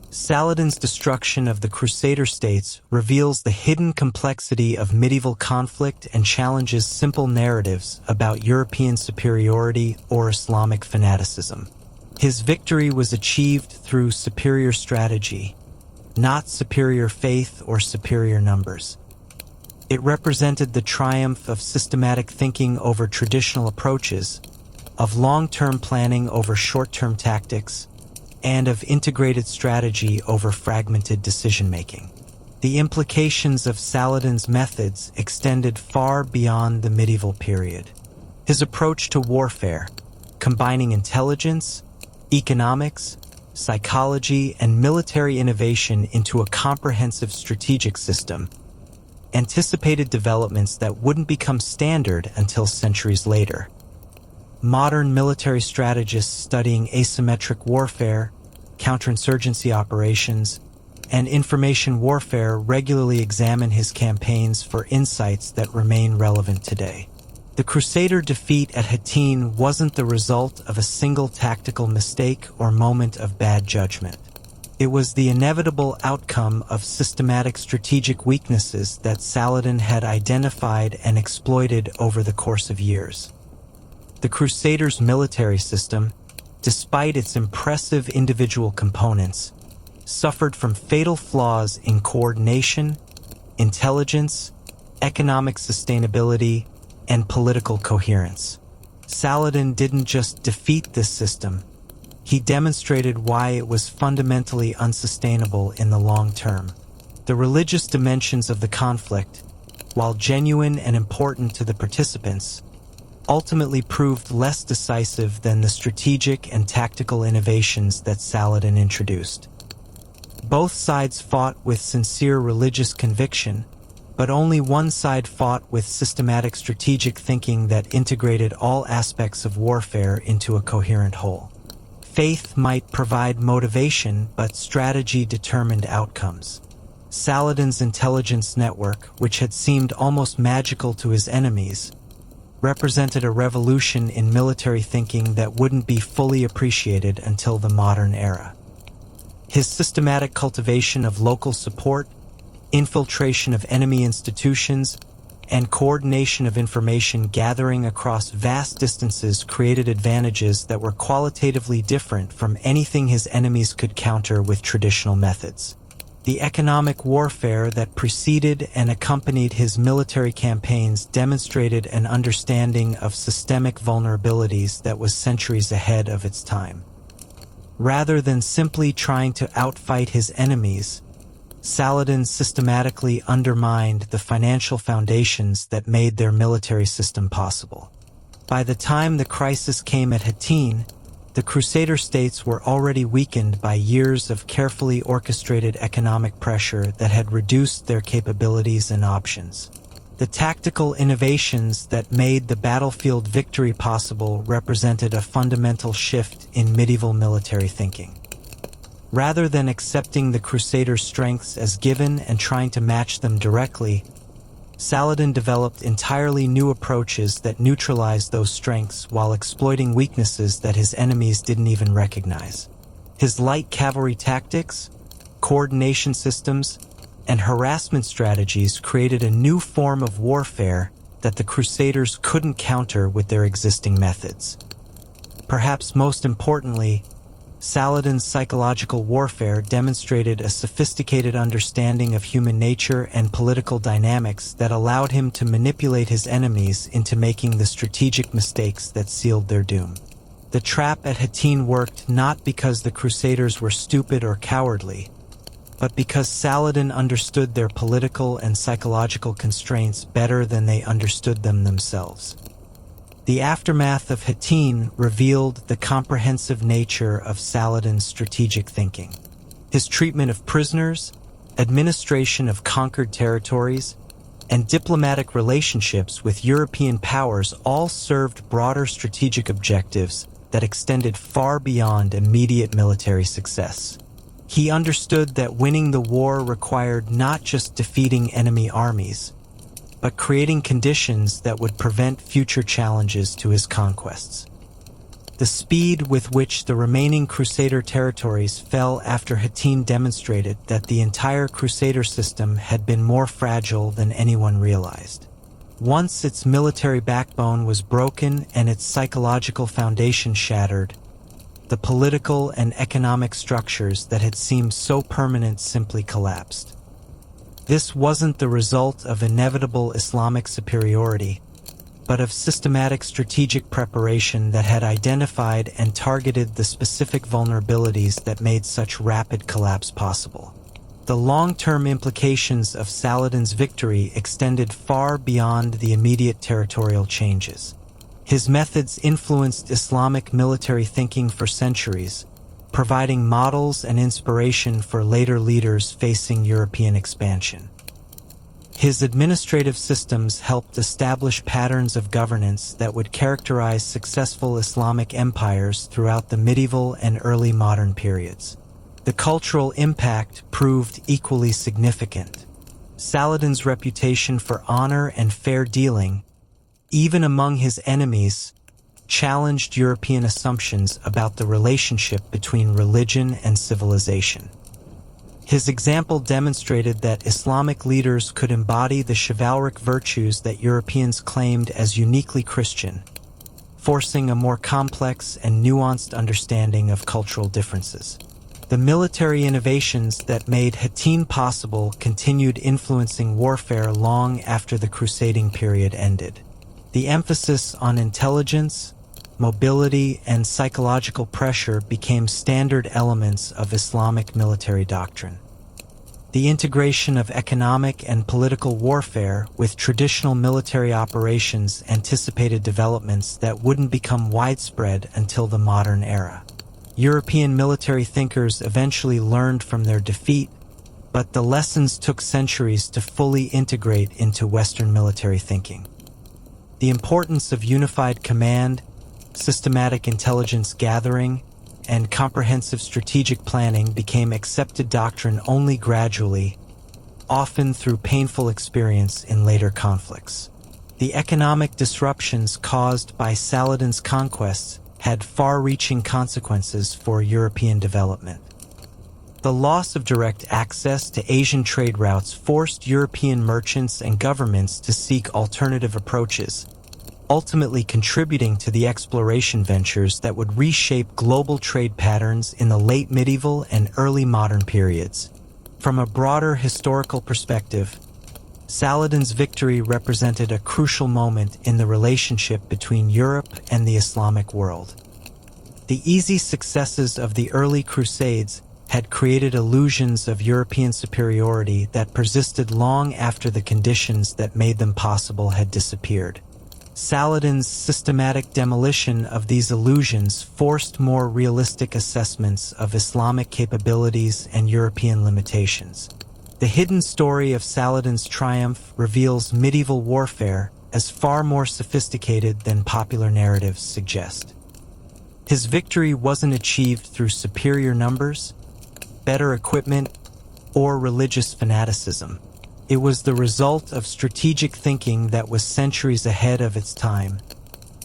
Saladin's destruction of the Crusader states reveals the hidden complexity of medieval conflict and challenges simple narratives about European superiority or Islamic fanaticism. His victory was achieved through superior strategy, not superior faith or superior numbers. It represented the triumph of systematic thinking over traditional approaches, of long-term planning over short-term tactics, and of integrated strategy over fragmented decision-making. The implications of Saladin's methods extended far beyond the medieval period. His approach to warfare, combining intelligence, economics, psychology, and military innovation into a comprehensive strategic system, anticipated developments that wouldn't become standard until centuries later. Modern military strategists studying asymmetric warfare, counterinsurgency operations, and information warfare regularly examine his campaigns for insights that remain relevant today. The Crusader defeat at Hattin wasn't the result of a single tactical mistake or moment of bad judgment. It was the inevitable outcome of systematic strategic weaknesses that Saladin had identified and exploited over the course of years. The Crusaders' military system, despite its impressive individual components, suffered from fatal flaws in coordination, intelligence, economic sustainability, and political coherence. Saladin didn't just defeat this system, he demonstrated why it was fundamentally unsustainable in the long term. The religious dimensions of the conflict, while genuine and important to the participants, ultimately proved less decisive than the strategic and tactical innovations that Saladin introduced. Both sides fought with sincere religious conviction, but only one side fought with systematic strategic thinking that integrated all aspects of warfare into a coherent whole. Faith might provide motivation, but strategy determined outcomes. Saladin's intelligence network, which had seemed almost magical to his enemies, represented a revolution in military thinking that wouldn't be fully appreciated until the modern era. His systematic cultivation of local support, infiltration of enemy institutions, and coordination of information gathering across vast distances created advantages that were qualitatively different from anything his enemies could counter with traditional methods. The economic warfare that preceded and accompanied his military campaigns demonstrated an understanding of systemic vulnerabilities that was centuries ahead of its time. Rather than simply trying to outfight his enemies, Saladin systematically undermined the financial foundations that made their military system possible. By the time the crisis came at Hattin, the Crusader states were already weakened by years of carefully orchestrated economic pressure that had reduced their capabilities and options. The tactical innovations that made the battlefield victory possible represented a fundamental shift in medieval military thinking. Rather than accepting the Crusaders' strengths as given and trying to match them directly, Saladin developed entirely new approaches that neutralized those strengths while exploiting weaknesses that his enemies didn't even recognize. His light cavalry tactics, coordination systems, and harassment strategies created a new form of warfare that the Crusaders couldn't counter with their existing methods. Perhaps most importantly, Saladin's psychological warfare demonstrated a sophisticated understanding of human nature and political dynamics that allowed him to manipulate his enemies into making the strategic mistakes that sealed their doom. The trap at Hattin worked not because the Crusaders were stupid or cowardly, but because Saladin understood their political and psychological constraints better than they understood them themselves. The aftermath of Hattin revealed the comprehensive nature of Saladin's strategic thinking. His treatment of prisoners, administration of conquered territories, and diplomatic relationships with European powers all served broader strategic objectives that extended far beyond immediate military success. He understood that winning the war required not just defeating enemy armies, but creating conditions that would prevent future challenges to his conquests. The speed with which the remaining Crusader territories fell after Hattin demonstrated that the entire Crusader system had been more fragile than anyone realized. Once its military backbone was broken and its psychological foundation shattered, the political and economic structures that had seemed so permanent simply collapsed. This wasn't the result of inevitable Islamic superiority, but of systematic strategic preparation that had identified and targeted the specific vulnerabilities that made such rapid collapse possible. The long-term implications of Saladin's victory extended far beyond the immediate territorial changes. His methods influenced Islamic military thinking for centuries, providing models and inspiration for later leaders facing European expansion. His administrative systems helped establish patterns of governance that would characterize successful Islamic empires throughout the medieval and early modern periods. The cultural impact proved equally significant. Saladin's reputation for honor and fair dealing, even among his enemies, challenged European assumptions about the relationship between religion and civilization. His example demonstrated that Islamic leaders could embody the chivalric virtues that Europeans claimed as uniquely Christian, forcing a more complex and nuanced understanding of cultural differences. The military innovations that made Hattin possible continued influencing warfare long after the crusading period ended. The emphasis on intelligence, mobility, and psychological pressure became standard elements of Islamic military doctrine. The integration of economic and political warfare with traditional military operations anticipated developments that wouldn't become widespread until the modern era. European military thinkers eventually learned from their defeat, but the lessons took centuries to fully integrate into Western military thinking. The importance of unified command, systematic intelligence gathering, and comprehensive strategic planning became accepted doctrine only gradually, often through painful experience in later conflicts. The economic disruptions caused by Saladin's conquests had far-reaching consequences for European development. The loss of direct access to Asian trade routes forced European merchants and governments to seek alternative approaches, ultimately contributing to the exploration ventures that would reshape global trade patterns in the late medieval and early modern periods. From a broader historical perspective, Saladin's victory represented a crucial moment in the relationship between Europe and the Islamic world. The easy successes of the early Crusades had created illusions of European superiority that persisted long after the conditions that made them possible had disappeared. Saladin's systematic demolition of these illusions forced more realistic assessments of Islamic capabilities and European limitations. The hidden story of Saladin's triumph reveals medieval warfare as far more sophisticated than popular narratives suggest. His victory wasn't achieved through superior numbers, better equipment, or religious fanaticism. It was the result of strategic thinking that was centuries ahead of its time,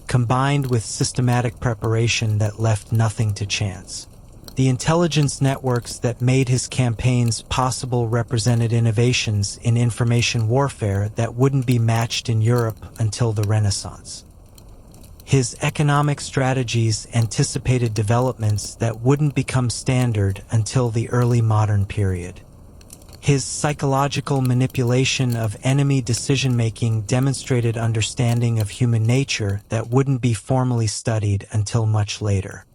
combined with systematic preparation that left nothing to chance. The intelligence networks that made his campaigns possible represented innovations in information warfare that wouldn't be matched in Europe until the Renaissance. His economic strategies anticipated developments that wouldn't become standard until the early modern period. His psychological manipulation of enemy decision-making demonstrated understanding of human nature that wouldn't be formally studied until much later.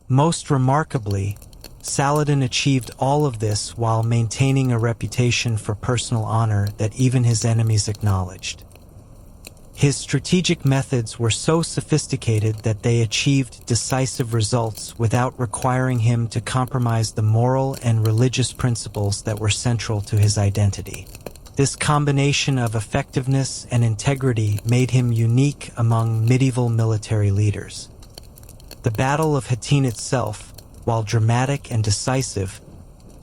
Most remarkably, Saladin achieved all of this while maintaining a reputation for personal honor that even his enemies acknowledged. His strategic methods were so sophisticated that they achieved decisive results without requiring him to compromise the moral and religious principles that were central to his identity. This combination of effectiveness and integrity made him unique among medieval military leaders. The Battle of Hattin itself, while dramatic and decisive,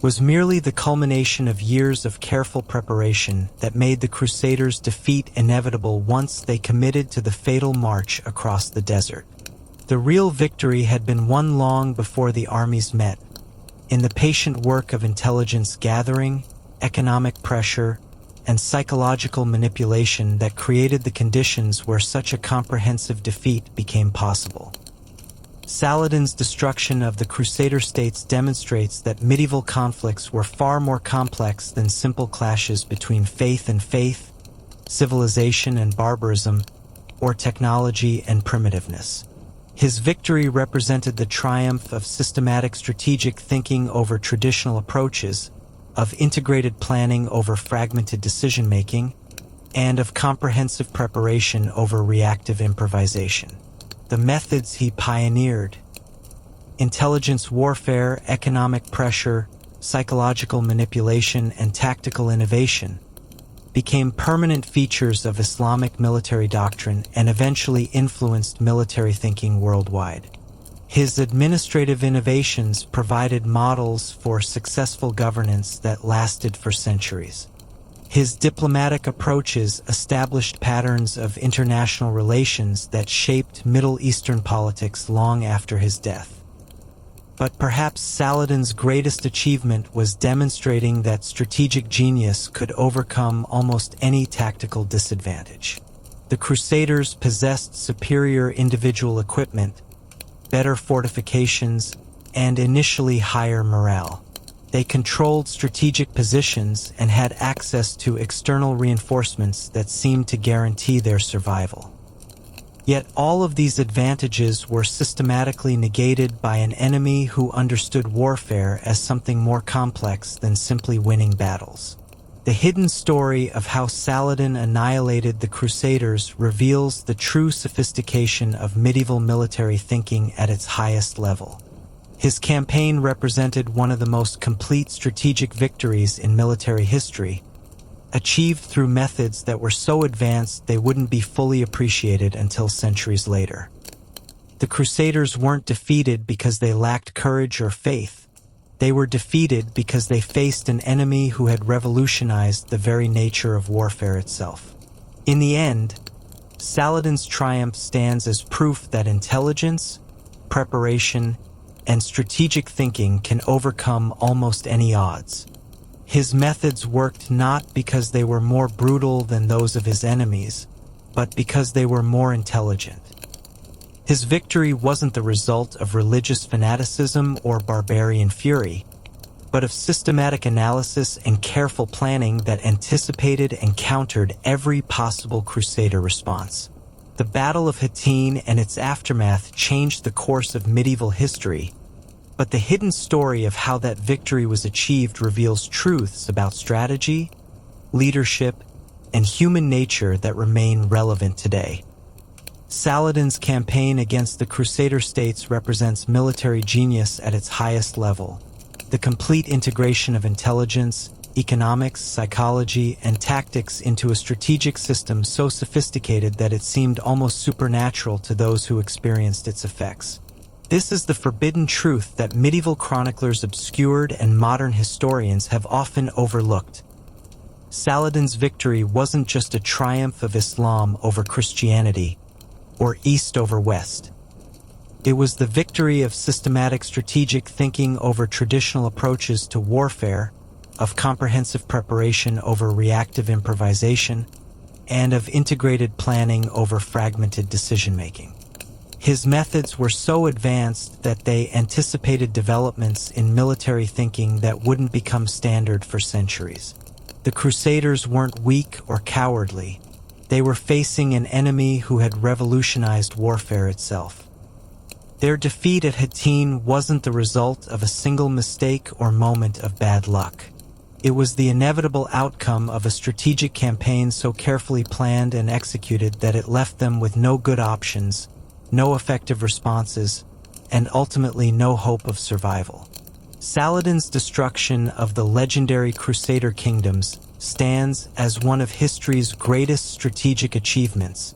was merely the culmination of years of careful preparation that made the Crusaders' defeat inevitable once they committed to the fatal march across the desert. The real victory had been won long before the armies met, in the patient work of intelligence gathering, economic pressure, and psychological manipulation that created the conditions where such a comprehensive defeat became possible. Saladin's destruction of the Crusader states demonstrates that medieval conflicts were far more complex than simple clashes between faith and faith, civilization and barbarism, or technology and primitiveness. His victory represented the triumph of systematic strategic thinking over traditional approaches, of integrated planning over fragmented decision-making, and of comprehensive preparation over reactive improvisation. The methods he pioneered, intelligence warfare, economic pressure, psychological manipulation, and tactical innovation, became permanent features of Islamic military doctrine and eventually influenced military thinking worldwide. His administrative innovations provided models for successful governance that lasted for centuries. His diplomatic approaches established patterns of international relations that shaped Middle Eastern politics long after his death. But perhaps Saladin's greatest achievement was demonstrating that strategic genius could overcome almost any tactical disadvantage. The Crusaders possessed superior individual equipment, better fortifications, and initially higher morale. They controlled strategic positions and had access to external reinforcements that seemed to guarantee their survival. Yet all of these advantages were systematically negated by an enemy who understood warfare as something more complex than simply winning battles. The hidden story of how Saladin annihilated the Crusaders reveals the true sophistication of medieval military thinking at its highest level. His campaign represented one of the most complete strategic victories in military history, achieved through methods that were so advanced they wouldn't be fully appreciated until centuries later. The Crusaders weren't defeated because they lacked courage or faith. They were defeated because they faced an enemy who had revolutionized the very nature of warfare itself. In the end, Saladin's triumph stands as proof that intelligence, preparation, and strategic thinking can overcome almost any odds. His methods worked not because they were more brutal than those of his enemies, but because they were more intelligent. His victory wasn't the result of religious fanaticism or barbarian fury, but of systematic analysis and careful planning that anticipated and countered every possible Crusader response. The Battle of Hattin and its aftermath changed the course of medieval history, but the hidden story of how that victory was achieved reveals truths about strategy, leadership, and human nature that remain relevant today. Saladin's campaign against the Crusader states represents military genius at its highest level. The complete integration of intelligence, economics, psychology, and tactics into a strategic system so sophisticated that it seemed almost supernatural to those who experienced its effects. This is the forbidden truth that medieval chroniclers obscured and modern historians have often overlooked. Saladin's victory wasn't just a triumph of Islam over Christianity, or East over West. It was the victory of systematic strategic thinking over traditional approaches to warfare, of comprehensive preparation over reactive improvisation, and of integrated planning over fragmented decision-making. His methods were so advanced that they anticipated developments in military thinking that wouldn't become standard for centuries. The Crusaders weren't weak or cowardly. They were facing an enemy who had revolutionized warfare itself. Their defeat at Hattin wasn't the result of a single mistake or moment of bad luck. It was the inevitable outcome of a strategic campaign so carefully planned and executed that it left them with no good options, no effective responses, and ultimately no hope of survival. Saladin's destruction of the legendary Crusader kingdoms stands as one of history's greatest strategic achievements,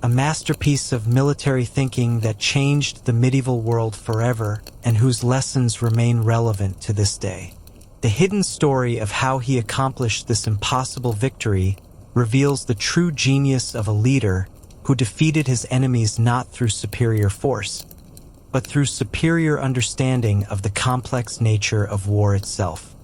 a masterpiece of military thinking that changed the medieval world forever and whose lessons remain relevant to this day. The hidden story of how he accomplished this impossible victory reveals the true genius of a leader who defeated his enemies not through superior force, but through superior understanding of the complex nature of war itself.